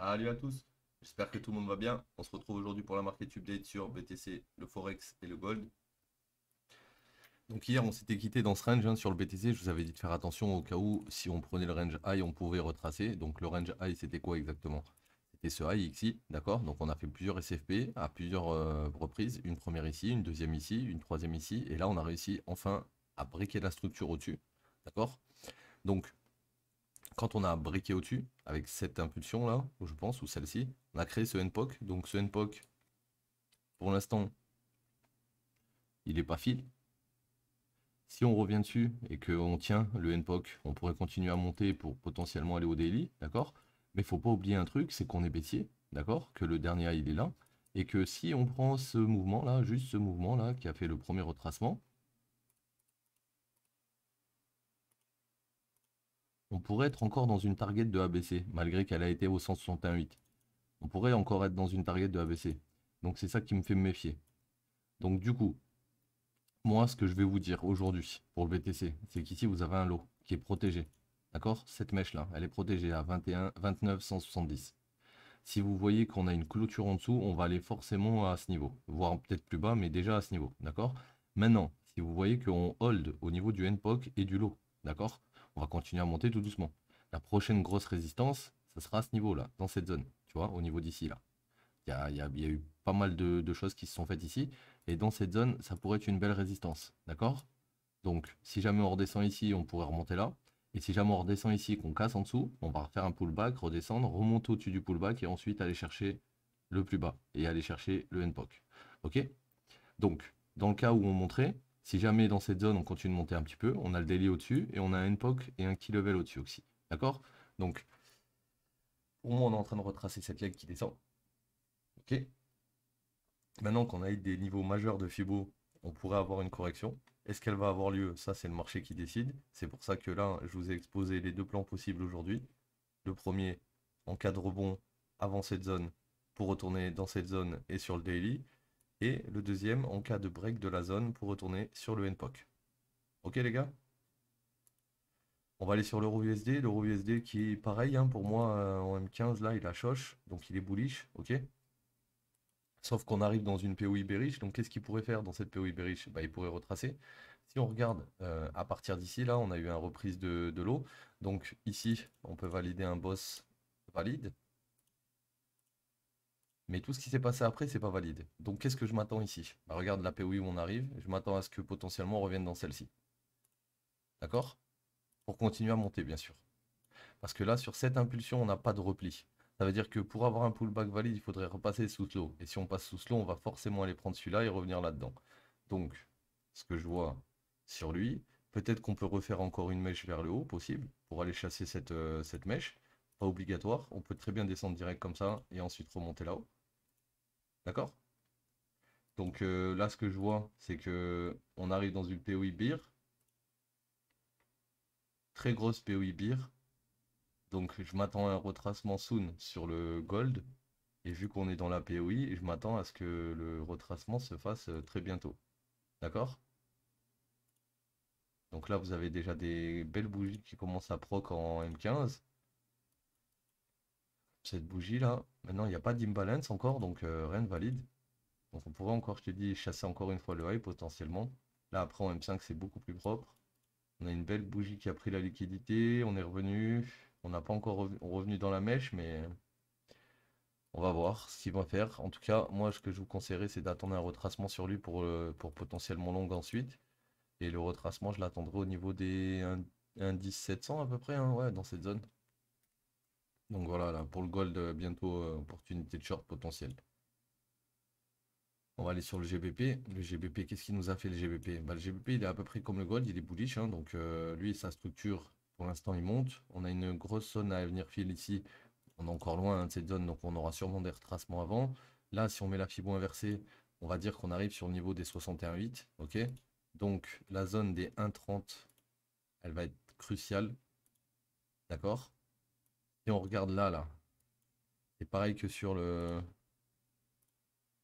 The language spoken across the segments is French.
Salut à tous, j'espère que tout le monde va bien. On se retrouve aujourd'hui pour la market update sur BTC, le Forex et le Gold. Donc hier on s'était quitté dans ce range hein, sur le BTC, je vous avais dit de faire attention au cas où si on prenait le range high on pouvait retracer. Donc le range high c'était quoi exactement? C'était ce high ici, d'accord? Donc on a fait plusieurs SFP à plusieurs reprises, une première ici, une deuxième ici, une troisième ici, et là on a réussi enfin à briquer la structure au-dessus, d'accord? Donc quand on a briqué au-dessus, avec cette impulsion là, je pense, ou celle-ci, on a créé ce NPOC. Donc ce NPOC, pour l'instant, il n'est pas fil. Si on revient dessus et qu'on tient le NPOC, on pourrait continuer à monter pour potentiellement aller au daily, d'accord? Mais il ne faut pas oublier un truc, c'est qu'on est baissier, d'accord? Que le dernier high, il est là. Et que si on prend ce mouvement-là, juste ce mouvement-là, qui a fait le premier retracement, on pourrait être encore dans une target de ABC, malgré qu'elle a été au 161,8. On pourrait encore être dans une target de ABC. Donc c'est ça qui me fait me méfier. Donc du coup, moi, ce que je vais vous dire aujourd'hui pour le BTC, c'est qu'ici, vous avez un lot qui est protégé. D'accord? Cette mèche-là, elle est protégée à 21, 29, 170. Si vous voyez qu'on a une clôture en dessous, on va aller forcément à ce niveau, voire peut-être plus bas, mais déjà à ce niveau. D'accord? Maintenant, si vous voyez qu'on hold au niveau du NPOC et du lot, d'accord? On va continuer à monter tout doucement. La prochaine grosse résistance, ça sera à ce niveau-là, dans cette zone, tu vois, au niveau d'ici là. Il y a eu pas mal de choses qui se sont faites ici. Et dans cette zone, ça pourrait être une belle résistance. D'accord? Donc, si jamais on redescend ici, on pourrait remonter là. Et si jamais on redescend ici, qu'on casse en dessous, on va refaire un pullback, redescendre, remonter au-dessus du pullback et ensuite aller chercher le plus bas et aller chercher le NPOC. Ok? Donc, dans le cas où on monterait, si jamais dans cette zone on continue de monter un petit peu, on a le daily au-dessus et on a un NPOC et un key level au-dessus aussi. D'accord? Donc, pour moi, on est en train de retracer cette ligne qui descend. Ok? Maintenant qu'on a eu des niveaux majeurs de Fibo, on pourrait avoir une correction. Est-ce qu'elle va avoir lieu? Ça, c'est le marché qui décide. C'est pour ça que là, je vous ai exposé les deux plans possibles aujourd'hui. Le premier, en cas de rebond avant cette zone, pour retourner dans cette zone et sur le daily. Et le deuxième, en cas de break de la zone, pour retourner sur le NPOC. Ok les gars? On va aller sur l'euro USD. L'euro USD qui est pareil, hein, pour moi, en M15, là, il a choche, donc il est bullish. Ok? Sauf qu'on arrive dans une POI bearish, donc qu'est-ce qu'il pourrait faire dans cette POI bearish? Bah, il pourrait retracer. Si on regarde à partir d'ici, là, on a eu une reprise de l'eau. Donc ici, on peut valider un boss valide. Mais tout ce qui s'est passé après, c'est pas valide. Donc qu'est-ce que je m'attends ici? Bah, regarde la POI où on arrive. Je m'attends à ce que potentiellement on revienne dans celle-ci. D'accord? Pour continuer à monter, bien sûr. Parce que là, sur cette impulsion, on n'a pas de repli. Ça veut dire que pour avoir un pullback valide, il faudrait repasser sous slow. Et si on passe sous slow, on va forcément aller prendre celui-là et revenir là-dedans. Donc, ce que je vois sur lui, peut-être qu'on peut refaire encore une mèche vers le haut, possible, pour aller chasser cette mèche. Pas obligatoire. On peut très bien descendre direct comme ça et ensuite remonter là-haut. D'accord? Donc là, ce que je vois, c'est que on arrive dans une POI beer, très grosse POI beer. Donc je m'attends à un retracement soon sur le gold. Et vu qu'on est dans la POI, je m'attends à ce que le retracement se fasse très bientôt. D'accord? Donc là, vous avez déjà des belles bougies qui commencent à proc en M15. Cette bougie-là, maintenant, il n'y a pas d'imbalance encore, donc rien de valide. Donc on pourrait encore, je te dis, chasser encore une fois le high potentiellement. Là, après, en M5, c'est beaucoup plus propre. On a une belle bougie qui a pris la liquidité. On est revenu. On n'a pas encore revenu dans la mèche, mais on va voir ce qu'il va faire. En tout cas, moi, ce que je vous conseillerais, c'est d'attendre un retracement sur lui pour potentiellement long ensuite. Et le retracement, je l'attendrai au niveau des 1,10 700 à peu près, hein, ouais, dans cette zone. Donc voilà, là, pour le gold, bientôt opportunité de short potentielle. On va aller sur le GBP. Le GBP, qu'est-ce qu'il nous a fait le GBP? Bah, le GBP, il est à peu près comme le gold, il est bullish, hein, donc lui, sa structure, pour l'instant, il monte. On a une grosse zone à venir fill ici. On est encore loin hein, de cette zone, donc on aura sûrement des retracements avant. Là, si on met la Fibo inversée, on va dire qu'on arrive sur le niveau des 61,8, ok? Donc la zone des 1,30, elle va être cruciale, d'accord? Si on regarde là, c'est pareil que sur le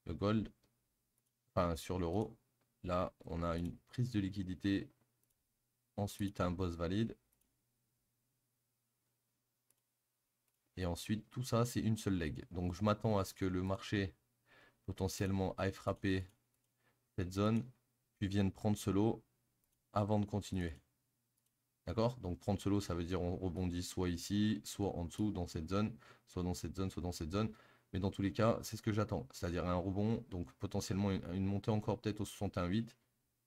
gold, enfin sur l'euro. Là, on a une prise de liquidité, ensuite un boss valide. Et ensuite, tout ça, c'est une seule leg. Donc, je m'attends à ce que le marché potentiellement aille frapper cette zone, puis vienne prendre ce lot avant de continuer. D'accord? Donc, prendre ce lot, ça veut dire on rebondit soit ici, soit en dessous, dans cette zone, soit dans cette zone, soit dans cette zone. Mais dans tous les cas, c'est ce que j'attends. C'est-à-dire un rebond, donc potentiellement une montée encore peut-être au 61,8.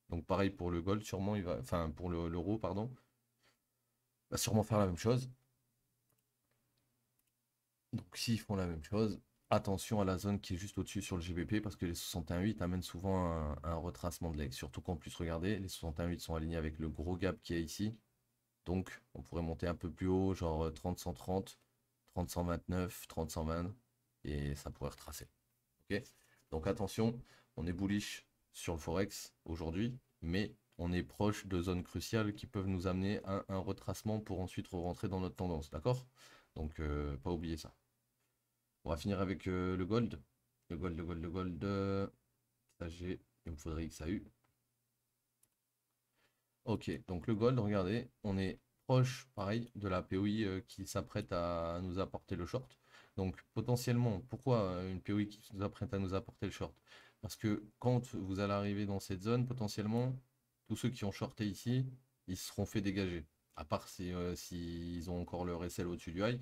Donc, pareil pour le gold, sûrement, il va, enfin, pour l'euro, pardon, il va sûrement faire la même chose. Donc s'ils font la même chose, attention à la zone qui est juste au-dessus sur le GBP parce que les 61,8 amènent souvent un retracement de leg. Surtout qu'en plus, regardez, les 61,8 sont alignés avec le gros gap qui est ici. Donc on pourrait monter un peu plus haut, genre 30-130, 30-129, 30-120 et ça pourrait retracer. Ok. Donc attention, on est bullish sur le Forex aujourd'hui, mais on est proche de zones cruciales qui peuvent nous amener à un retracement pour ensuite rentrer dans notre tendance. D'accord? Donc pas oublier ça. On va finir avec le gold. Le gold. XAG, il me faudrait XAU. Ok, donc le gold, regardez, on est proche, pareil, de la POI qui s'apprête à nous apporter le short. Donc potentiellement, pourquoi une POI qui nous apprête à nous apporter le short? Parce que quand vous allez arriver dans cette zone, potentiellement, tous ceux qui ont shorté ici, ils seront fait dégager. À part si, s'ils ont encore leur SL au-dessus du high.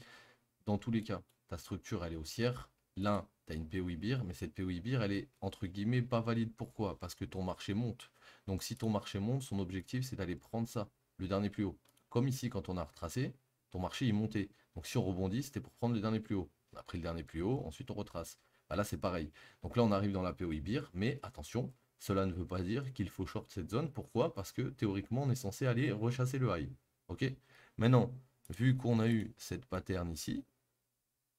Dans tous les cas, ta structure, elle est haussière. Là, tu as une POI BIR, mais cette POI BIR, elle est entre guillemets pas valide. Pourquoi? Parce que ton marché monte. Donc, si ton marché monte, son objectif, c'est d'aller prendre ça, le dernier plus haut. Comme ici, quand on a retracé, ton marché, il montait. Donc, si on rebondit, c'était pour prendre le dernier plus haut. On a pris le dernier plus haut, ensuite on retrace. Bah là, c'est pareil. Donc là, on arrive dans la POI BIR, mais attention, cela ne veut pas dire qu'il faut short cette zone. Pourquoi? Parce que théoriquement, on est censé aller rechasser le high. Ok? Maintenant, vu qu'on a eu cette pattern ici,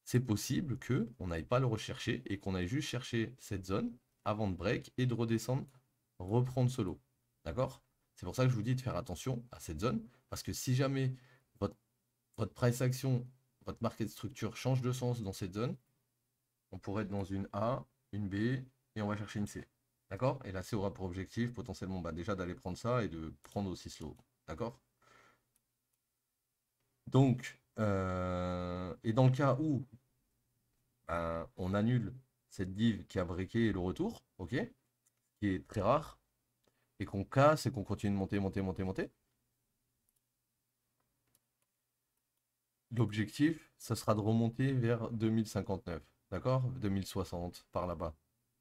c'est possible que on n'aille pas le rechercher et qu'on aille juste chercher cette zone avant de break et de redescendre, reprendre ce lot. D'accord? C'est pour ça que je vous dis de faire attention à cette zone, parce que si jamais votre, votre price action, votre market structure change de sens dans cette zone, on pourrait être dans une A, une B, et on va chercher une C. D'accord? Et la C aura pour objectif potentiellement bah, déjà d'aller prendre ça et de prendre aussi ce lot. D'accord? Donc, et dans le cas où ben, on annule cette div qui a breaké le retour, ok, qui est très rare, et qu'on casse et qu'on continue de monter, monter, monter, monter. L'objectif, ça sera de remonter vers 2059, d'accord? 2060, par là-bas.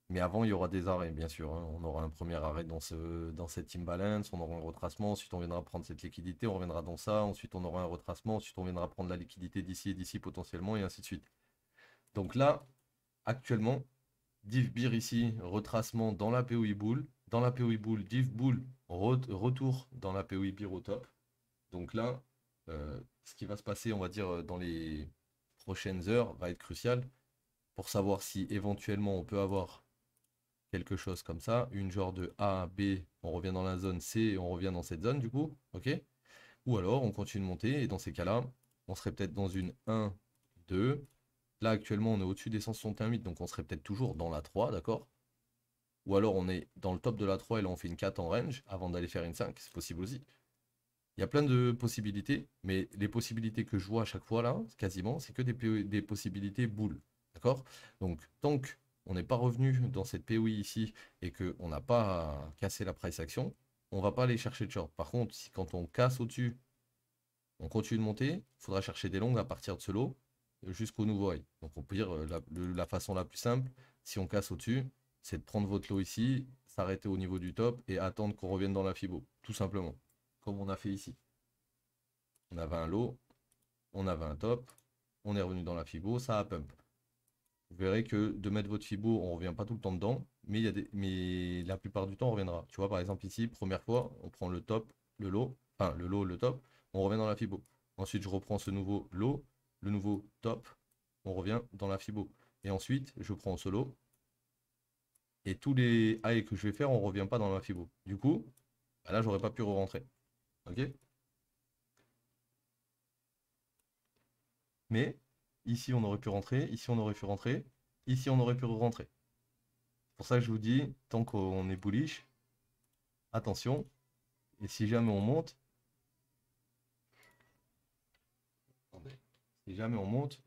Mais avant, il y aura des arrêts, bien sûr, hein. On aura un premier arrêt dans cette imbalance, on aura un retracement, ensuite on viendra prendre cette liquidité, on reviendra dans ça, ensuite on aura un retracement, ensuite on viendra prendre la liquidité d'ici et d'ici potentiellement, et ainsi de suite. Donc là, actuellement, div beer ici, retracement dans la POI bull. Dans la POI bull, div bull, retour dans la POI beer au top. Donc là, ce qui va se passer, on va dire, dans les prochaines heures va être crucial pour savoir si éventuellement on peut avoir quelque chose comme ça, une genre de A, B, on revient dans la zone C et on revient dans cette zone du coup, ok? Ou alors on continue de monter et dans ces cas-là, on serait peut-être dans une 1, 2. Là actuellement on est au-dessus des 161,8 donc on serait peut-être toujours dans la 3, d'accord? Ou alors on est dans le top de la 3 et là on fait une 4 en range avant d'aller faire une 5, c'est possible aussi. Il y a plein de possibilités, mais les possibilités que je vois à chaque fois là, quasiment, c'est que des possibilités boules. D'accord? Donc tant qu'on n'est pas revenu dans cette POI ici et qu'on n'a pas cassé la price action, on ne va pas aller chercher de short. Par contre, si quand on casse au-dessus, on continue de monter, il faudra chercher des longues à partir de ce lot jusqu'au nouveau high. Donc on peut dire la façon la plus simple, si on casse au-dessus, c'est de prendre votre lot ici, s'arrêter au niveau du top et attendre qu'on revienne dans la FIBO. Tout simplement. Comme on a fait ici. On avait un lot, on avait un top, on est revenu dans la FIBO, ça a pump. Vous verrez que de mettre votre FIBO, on ne revient pas tout le temps dedans, mais la plupart du temps, on reviendra. Tu vois, par exemple ici, première fois, on prend le top, le lot, enfin le lot, le top, on revient dans la FIBO. Ensuite, je reprends ce nouveau lot, le nouveau top, on revient dans la FIBO. Et ensuite, je prends ce lot, et tous les highs que je vais faire, on ne revient pas dans la FIBO. Du coup, bah là, j'aurais pas pu re-rentrer. Ok? Mais ici, on aurait pu rentrer, ici, on aurait pu rentrer, ici, on aurait pu rentrer. C'est pour ça que je vous dis, tant qu'on est bullish, attention. Et si jamais on monte, attendez, si jamais on monte,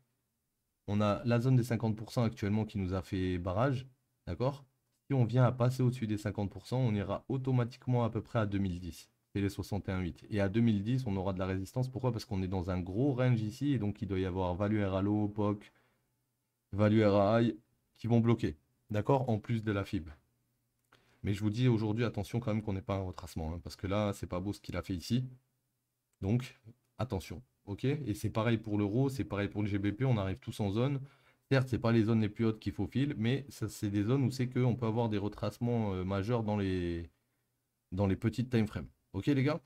On a la zone des 50% actuellement qui nous a fait barrage, d'accord? Si on vient à passer au-dessus des 50%, on ira automatiquement à peu près à 2010. C'est les 61,8. Et à 2010, on aura de la résistance. Pourquoi? Parce qu'on est dans un gros range ici, et donc il doit y avoir value RA low, POC, value RA high qui vont bloquer, d'accord? En plus de la FIB. Mais je vous dis aujourd'hui, attention quand même qu'on n'ait pas un retracement, hein, parce que là, c'est pas beau ce qu'il a fait ici. Donc, attention, ok? Et c'est pareil pour l'euro, c'est pareil pour le GBP, on arrive tous en zone. Certes, c'est pas les zones les plus hautes qu'il faut filer, mais ça, c'est des zones où c'est qu'on peut avoir des retracements majeurs dans les petites time frames. Ok les gars?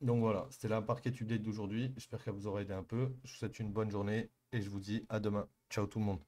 Donc voilà, c'était la parquet update d'aujourd'hui. J'espère qu'elle vous aura aidé un peu. Je vous souhaite une bonne journée et je vous dis à demain. Ciao tout le monde.